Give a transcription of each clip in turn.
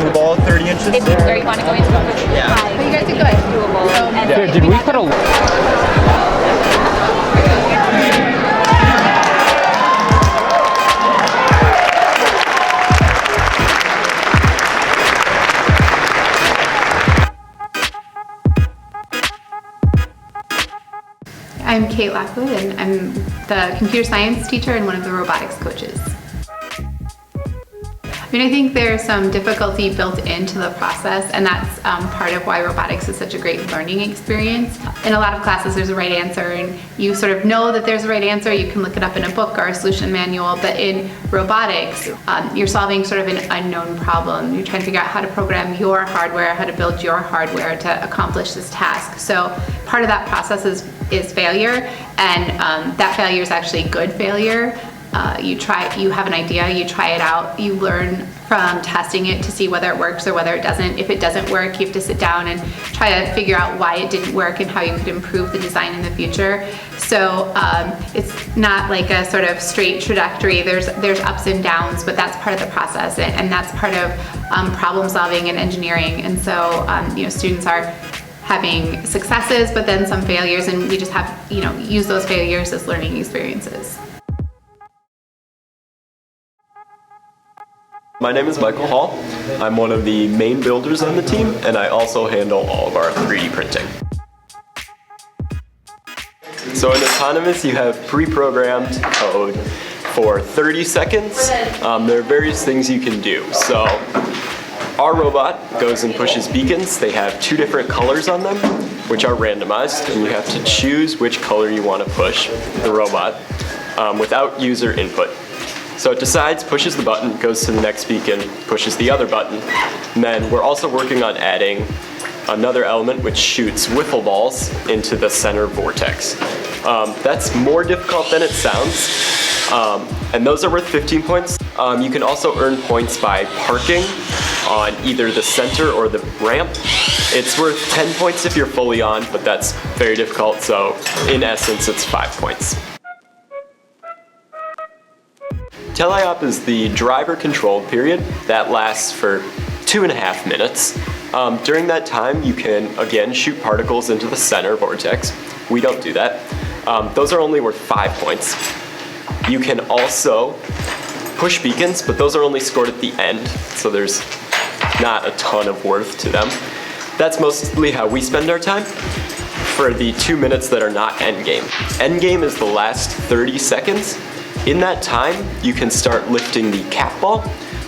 on the ball 30 inches. If you want to go into it, Yeah. but you guys did good. Doable. Yeah. Did we put a... I'm Kate Lockwood, and I'm the computer science teacher and one of the robotics coaches. I mean, I think there's some difficulty built into the process, and that's part of why robotics is such a great learning experience. In a lot of classes, there's a right answer, and you sort of know that there's a right answer. You can look it up in a book or a solution manual, but in robotics, you're solving sort of an unknown problem. You're trying to figure out how to program your hardware, how to build your hardware to accomplish this task. So part of that process is failure, and that failure is actually good failure. You have an idea, you try it out, you learn from testing it to see whether it works or whether it doesn't. If it doesn't work, you have to sit down and try to figure out why it didn't work and how you could improve the design in the future. So it's not like a sort of straight trajectory. There's ups and downs, but that's part of the process, and that's part of problem solving and engineering. And so students are having successes, but then some failures, and we just have use those failures as learning experiences. My name is Michael Hall. I'm one of the main builders on the team, and I also handle all of our 3D printing. So in Autonomous, you have pre-programmed code for 30 seconds. There are various things you can do. So our robot goes and pushes beacons. They have 2 different colors on them, which are randomized, and you have to choose which color you want to push the robot without user input. So it decides, pushes the button, goes to the next beacon, pushes the other button. And then we're also working on adding another element which shoots wiffle balls into the center vortex. That's more difficult than it sounds, and those are worth 15 points. You can also earn points by parking on either the center or the ramp. It's worth 10 points if you're fully on, but that's very difficult, so in essence it's 5 points. Teleop is the driver controlled period that lasts for 2.5 minutes. During that time, you can again shoot particles into the center vortex. We don't do that. Those are only worth 5 points. You can also push beacons, but those are only scored at the end, so there's not a ton of worth to them. That's mostly how we spend our time for the 2 minutes that are not endgame. Endgame is the last 30 seconds. In that time, you can start lifting the cap ball,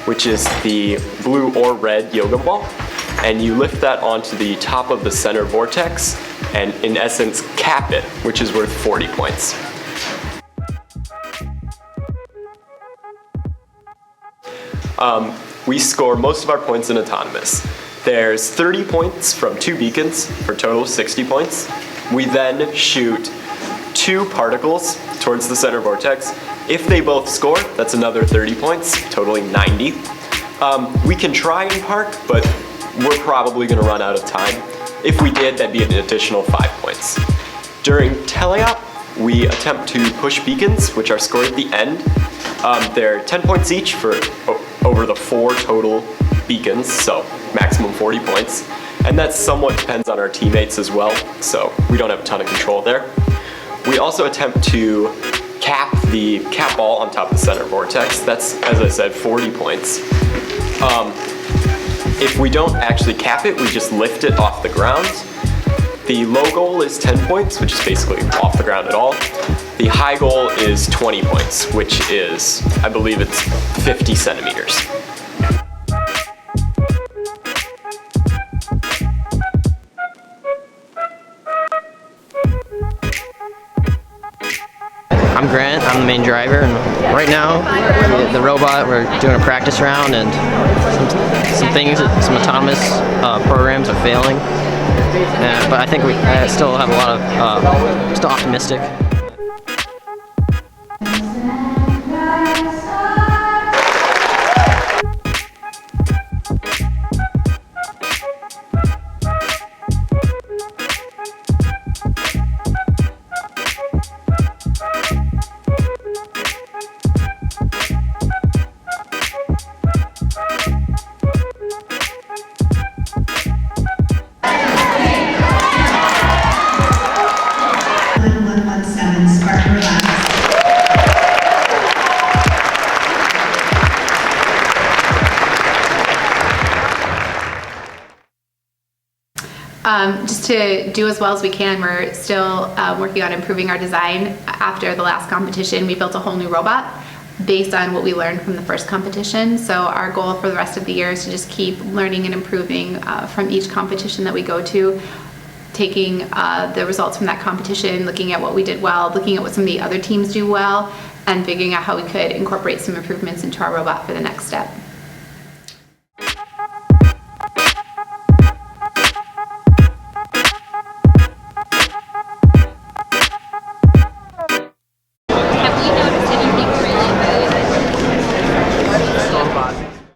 which is the blue or red yoga ball, and you lift that onto the top of the center vortex and in essence cap it, which is worth 40 points. We score most of our points in Autonomous. There's 30 points from 2 beacons for a total of 60 points. We then shoot 2 particles towards the center vortex. If they both score, that's another 30 points, totaling 90. We can try and park, but we're probably going to run out of time. If we did, that'd be an additional 5 points. During teleop, we attempt to push beacons, which are scored at the end. They're 10 points each for over the 4 total beacons, so maximum 40 points. And that somewhat depends on our teammates as well, so we don't have a ton of control there. We also attempt to cap the cap ball on top of the center vortex. That's, as I said, 40 points. If we don't actually cap it, we just lift it off the ground. The low goal is 10 points, which is basically off the ground at all. The high goal is 20 points, which is, I believe it's 50 centimeters. I'm Grant, I'm the main driver, and right now, the robot, we're doing a practice round, and some autonomous programs are failing, but I think we still have a lot of, still optimistic. Just to do as well as we can, we're still working on improving our design. After the last competition, we built a whole new robot based on what we learned from the first competition. So our goal for the rest of the year is to just keep learning and improving from each competition that we go to, taking the results from that competition, looking at what we did well, looking at what some of the other teams do well, and figuring out how we could incorporate some improvements into our robot for the next step.